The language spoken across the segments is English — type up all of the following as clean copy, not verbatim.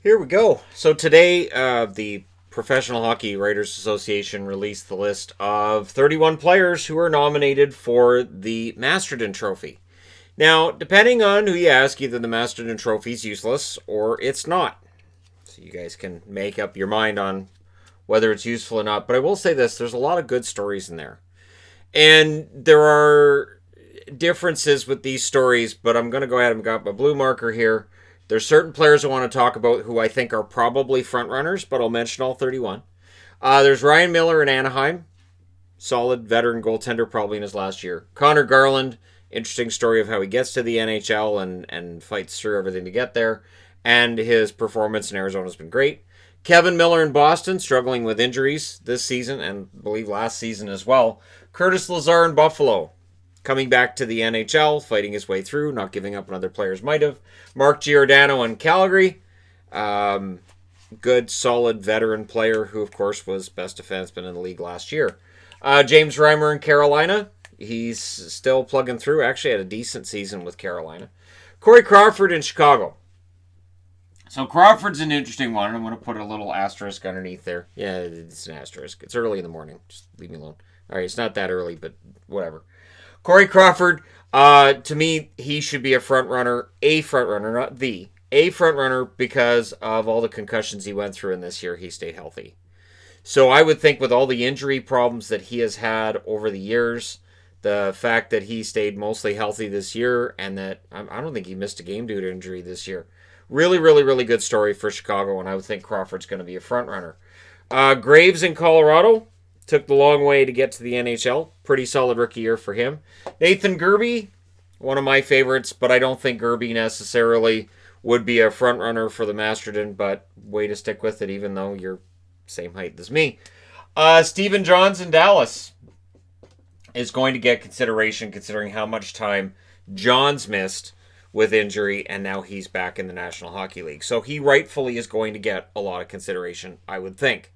Here we go. So today, the Professional Hockey Writers Association released the list of 31 players who are nominated for the Masterton Trophy. Now, depending on who you ask, either the Masterton Trophy is useless or it's not. So you guys can make up your mind on whether it's useful or not. But I will say this, there's a lot of good stories in there. And there are differences with these stories, but I'm going to go ahead and got my blue marker here. There's certain players I want to talk about who I think are probably front runners, but I'll mention all 31. There's Ryan Miller in Anaheim, solid veteran goaltender, probably in his last year. Connor Garland, interesting story of how he gets to the NHL and fights through everything to get there, and his performance in Arizona has been great. Kevin Miller in Boston, struggling with injuries this season and I believe last season as well. Curtis Lazar in Buffalo, coming back to the NHL, fighting his way through, not giving up on other players might have. Mark Giordano in Calgary. Good, solid veteran player who, of course, was best defenseman in the league last year. James Reimer in Carolina. He's still plugging through. Actually had a decent season with Carolina. Corey Crawford in Chicago. So Crawford's an interesting one. I'm going to put a little asterisk underneath there. Yeah, it's an asterisk. It's early in the morning. Just leave me alone. All right, it's not that early, but whatever. Corey Crawford, to me, he should be a front runner, not a front runner because of all the concussions he went through in this year. He stayed healthy. So I would think with all the injury problems that he has had over the years, the fact that he stayed mostly healthy this year and that I don't think he missed a game due to injury this year. Really, really, really good story for Chicago, and I would think Crawford's going to be a front runner. Graves in Colorado. Took the long way to get to the NHL. Pretty solid rookie year for him. Nathan Gerbe, one of my favorites, but I don't think Gerbe necessarily would be a front runner for the Masterton, but way to stick with it even though you're same height as me. Stephen Johns in Dallas is going to get consideration considering how much time Johns missed with injury, and now he's back in the National Hockey League. So he rightfully is going to get a lot of consideration, I would think.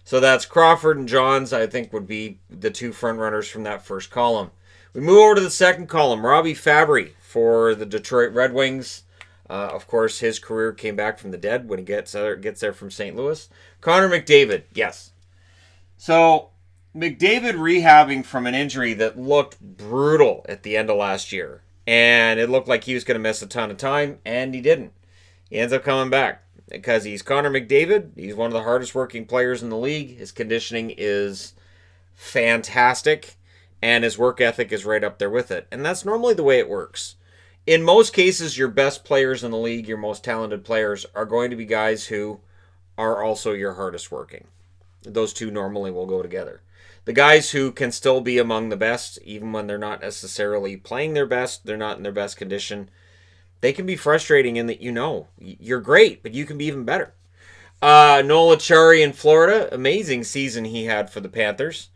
So that's Crawford and Johns, I think, would be the two front runners from that first column. We move over to the second column. Robbie Fabry for the Detroit Red Wings. Of course, his career came back from the dead when he gets there from St. Louis. Connor McDavid, yes. So McDavid rehabbing from an injury that looked brutal at the end of last year. And it looked like he was going to miss a ton of time, and he didn't. He ends up coming back. Because he's Connor McDavid. He's one of the hardest working players in the league. His conditioning is fantastic. And his work ethic is right up there with it. And that's normally the way it works. In most cases, your best players in the league, your most talented players, are going to be guys who are also your hardest working. Those two normally will go together. The guys who can still be among the best, even when they're not necessarily playing their best, they're not in their best condition, they can be frustrating in that you're great, but you can be even better. Noel Acciari in Florida, amazing season he had for the Panthers,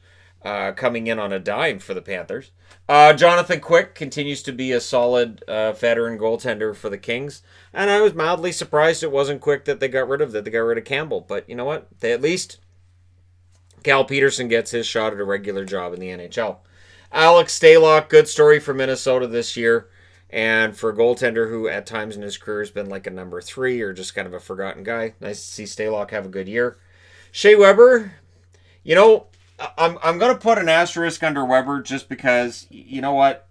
coming in on a dime for the Panthers. Jonathan Quick continues to be a solid veteran goaltender for the Kings, and I was mildly surprised it wasn't Quick that they got rid of Campbell, but you know what? At least Cal Peterson gets his shot at a regular job in the NHL. Alex Stalock, good story for Minnesota this year. And for a goaltender who at times in his career has been like a number 3 or just kind of a forgotten guy, nice to see Stalock have a good year. Shea Weber, I'm going to put an asterisk under Weber just because, you know what,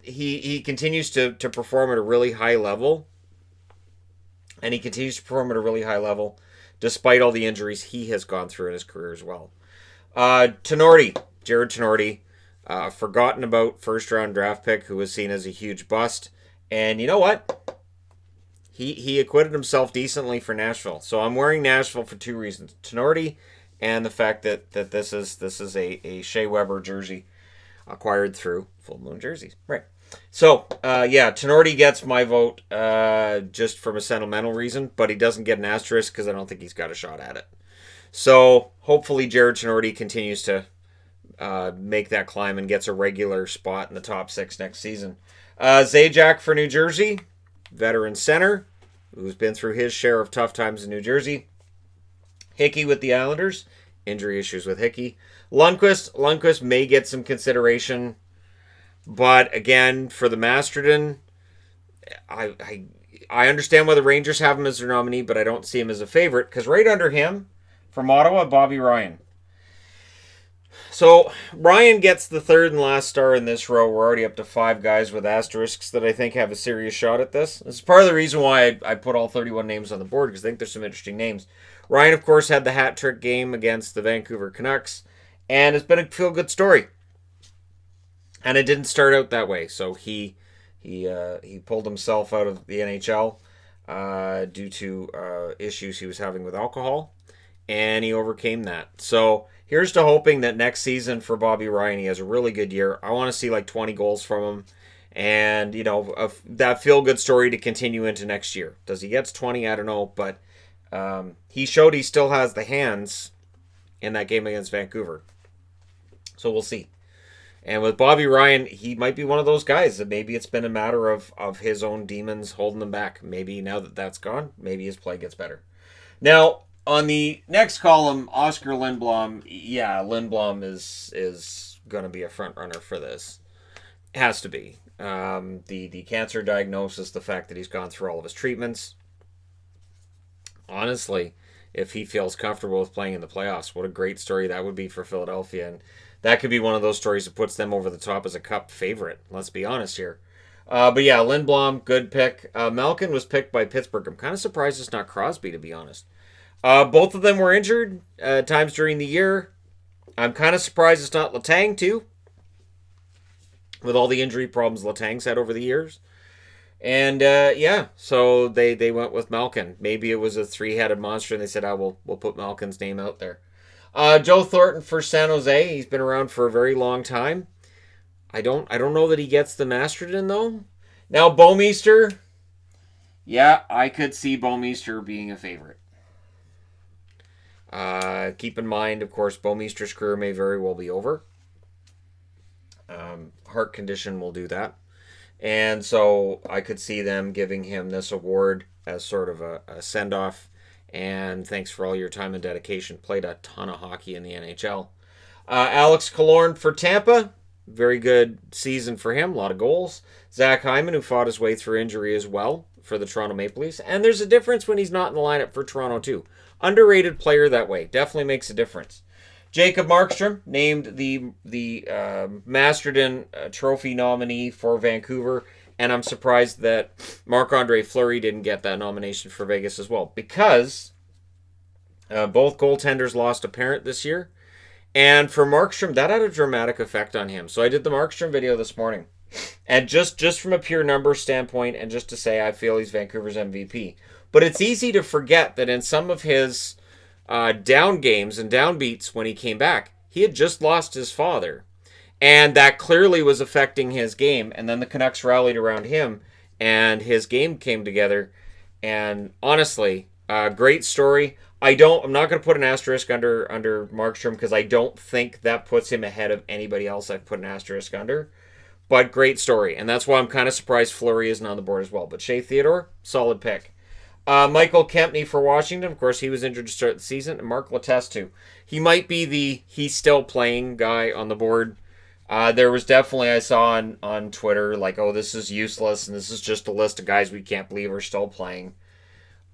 he continues to perform at a really high level. And he continues to perform at a really high level despite all the injuries he has gone through in his career as well. Jared Tenorti. Forgotten about first-round draft pick who was seen as a huge bust. And you know what? He acquitted himself decently for Nashville. So I'm wearing Nashville for two reasons. Tenorti and the fact that this is a Shea Weber jersey acquired through Full Moon Jerseys. Right. So, Tenorti gets my vote just from a sentimental reason, but he doesn't get an asterisk because I don't think he's got a shot at it. So hopefully Jared Tenorti continues to make that climb and gets a regular spot in the top 6 next season. Zajac for New Jersey, veteran center, who's been through his share of tough times in New Jersey. Hickey with the Islanders, injury issues with Hickey. Lundqvist may get some consideration, but again, for the Masterton, I understand why the Rangers have him as their nominee, but I don't see him as a favorite because right under him, from Ottawa, Bobby Ryan. So Ryan gets the third and last star in this row. We're already up to 5 guys with asterisks that I think have a serious shot at this. This is part of the reason why I put all 31 names on the board because I think there's some interesting names. Ryan, of course, had the hat trick game against the Vancouver Canucks, and it's been a feel-good story. And it didn't start out that way. So he pulled himself out of the NHL due to issues he was having with alcohol, and he overcame that. So here's to hoping that next season for Bobby Ryan, he has a really good year. I want to see like 20 goals from him, and that feel-good story to continue into next year. Does he get to 20? I don't know, but he showed he still has the hands in that game against Vancouver. So we'll see. And with Bobby Ryan, he might be one of those guys that maybe it's been a matter of his own demons holding him back. Maybe now that that's gone, maybe his play gets better. Now, on the next column, Oscar Lindblom. Yeah, Lindblom is going to be a front runner for this. It has to be. The cancer diagnosis, the fact that he's gone through all of his treatments. Honestly, if he feels comfortable with playing in the playoffs, what a great story that would be for Philadelphia. And that could be one of those stories that puts them over the top as a cup favorite. Let's be honest here. But yeah, Lindblom, good pick. Malkin was picked by Pittsburgh. I'm kind of surprised it's not Crosby, to be honest. Both of them were injured times during the year. I'm kind of surprised it's not Letang, too, with all the injury problems Letang's had over the years. And, so they went with Malkin. Maybe it was a 3-headed monster, and they said, we'll put Malkin's name out there. Joe Thornton for San Jose. He's been around for a very long time. I don't know that he gets the Masterton, though. Now, Bouwmeester. Yeah, I could see Bouwmeester being a favorite. Keep in mind, of course, Bouwmeester's career may very well be over. Heart condition will do that. And so I could see them giving him this award as sort of a send-off. And thanks for all your time and dedication. Played a ton of hockey in the NHL. Alex Killorn for Tampa. Very good season for him. A lot of goals. Zach Hyman, who fought his way through injury as well for the Toronto Maple Leafs. And there's a difference when he's not in the lineup for Toronto, too. Underrated player that way. Definitely makes a difference. Jacob Markstrom, named the Masterton Trophy nominee for Vancouver. And I'm surprised that Marc-Andre Fleury didn't get that nomination for Vegas as well. Because both goaltenders lost a parent this year. And for Markstrom, that had a dramatic effect on him. So I did the Markstrom video this morning. And just from a pure number standpoint, and just to say I feel he's Vancouver's MVP. But it's easy to forget that in some of his down games and downbeats when he came back, he had just lost his father. And that clearly was affecting his game. And then the Canucks rallied around him, and his game came together. And honestly, great story. I'm not going to put an asterisk under Markstrom because I don't think that puts him ahead of anybody else I've put an asterisk under. But great story. And that's why I'm kind of surprised Fleury isn't on the board as well. But Shea Theodore, solid pick. Michael Kempney for Washington. Of course, he was injured to start the season. And Mark Letestu. He might be the he's still playing guy on the board. There was definitely, I saw on Twitter, like, oh, this is useless, and this is just a list of guys we can't believe are still playing.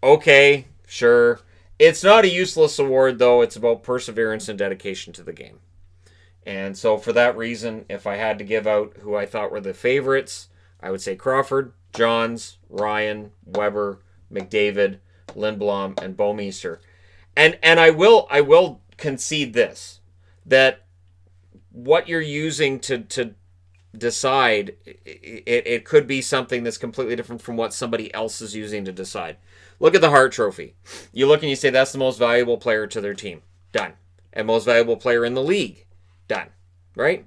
Okay, sure. It's not a useless award, though. It's about perseverance and dedication to the game. And so for that reason, if I had to give out who I thought were the favorites, I would say Crawford, Johns, Ryan, Weber, McDavid, Lindblom, and Bouwmeester. And I will concede this, that what you're using to decide, it could be something that's completely different from what somebody else is using to decide. Look at the Hart Trophy. You look and you say that's the most valuable player to their team. Done. And most valuable player in the league. Done. Right?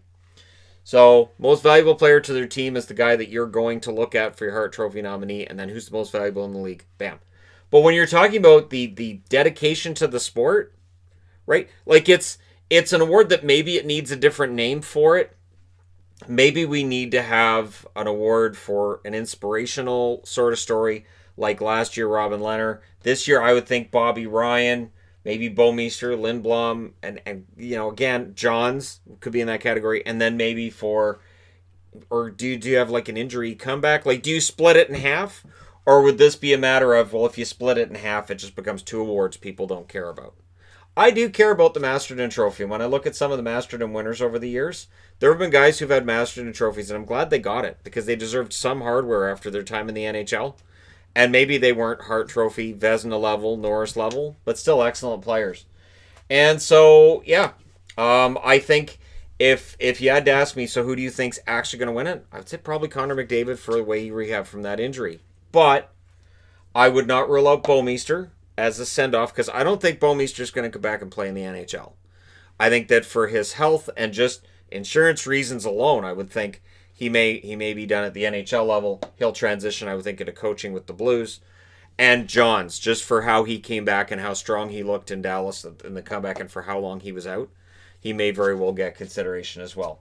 So, most valuable player to their team is the guy that you're going to look at for your Hart Trophy nominee, and then who's the most valuable in the league. Bam. But when you're talking about the dedication to the sport, right? Like it's an award that maybe it needs a different name for it. Maybe we need to have an award for an inspirational sort of story, like last year, Robin Lehner. This year, I would think Bobby Ryan, maybe Bouwmeester, Lindblom, and again, Johns could be in that category. And then maybe do you have like an injury comeback? Like, do you split it in half? Or would this be a matter of, well, if you split it in half, it just becomes 2 awards people don't care about? I do care about the Masterton Trophy. When I look at some of the Masterton winners over the years, there have been guys who've had Masterton Trophies, and I'm glad they got it because they deserved some hardware after their time in the NHL. And maybe they weren't Hart Trophy, Vezina level, Norris level, but still excellent players. And so, yeah, I think if you had to ask me, so who do you think's actually going to win it? I would say probably Connor McDavid for the way he rehabbed from that injury. But I would not rule out Bouwmeester as a send-off because I don't think Bouwmeester's going to come back and play in the NHL. I think that for his health and just insurance reasons alone, I would think he may be done at the NHL level. He'll transition, I would think, into coaching with the Blues. And Johns, just for how he came back and how strong he looked in Dallas in the comeback and for how long he was out, he may very well get consideration as well.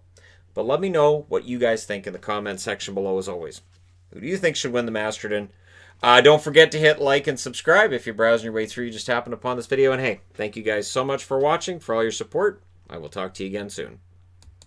But let me know what you guys think in the comment section below as always. Who do you think should win the Masterton? Don't forget to hit like and subscribe if you're browsing your way through. You just happened upon this video. And hey, thank you guys so much for watching, for all your support. I will talk to you again soon.